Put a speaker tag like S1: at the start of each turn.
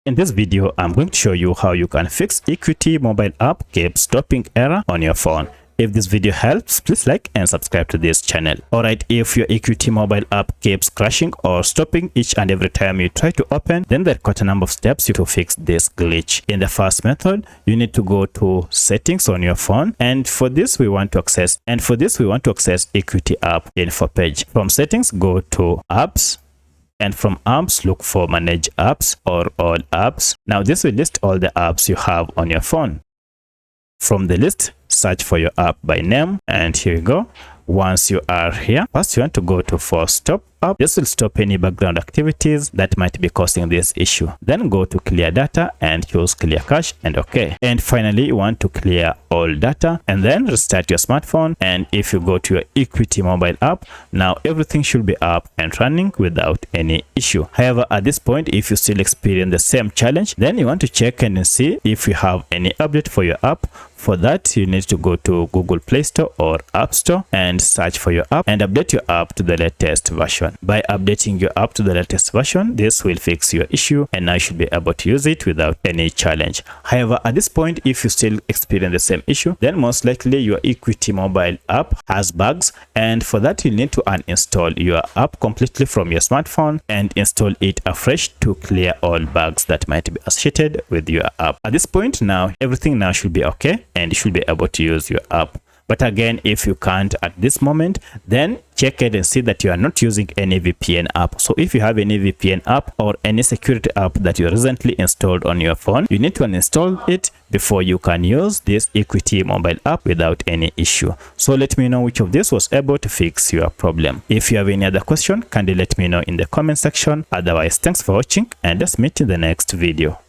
S1: In this video, I'm going to show you how you can fix Equity mobile app keep stopping error on your phone. If this video helps, please like and subscribe to this channel. Alright, if your Equity mobile app keeps crashing or stopping each and every time you try to open, then there are quite a number of steps to fix this glitch. In the first method, you need to go to settings on your phone, and for this we want to access Equity app info page. From settings, go to apps. And from apps, look for manage apps or all apps. Now this will list all the apps you have on your phone. From the list, search for your app by name, and here you go. Once you are here, first you want to go to force stop app. This will stop any background activities that might be causing this issue. Then go to clear data and choose clear cache and OK. And finally, you want to clear all data and then restart your smartphone. And if you go to your Equity mobile app, now everything should be up and running without any issue. However, at this point, if you still experience the same challenge, then you want to check and see if you have any update for your app. For that, you need to go to Google Play Store or App Store and search for your app and update your app to the latest version. By updating your app to the latest version, this will fix your issue and now you should be able to use it without any challenge. However, at this point, if you still experience the same issue, then most likely your Equity mobile app has bugs, and for that you need to uninstall your app completely from your smartphone and install it afresh to clear all bugs that might be associated with your app. At this point, now everything now should be okay and you should be able to use your app. But again, if you can't at this moment, then check it and see that you are not using any VPN app. So if you have any VPN app or any security app that you recently installed on your phone, you need to uninstall it before you can use this Equity mobile app without any issue. So let me know which of this was able to fix your problem. If you have any other question, kindly let me know in the comment section. Otherwise, thanks for watching and let's meet in the next video.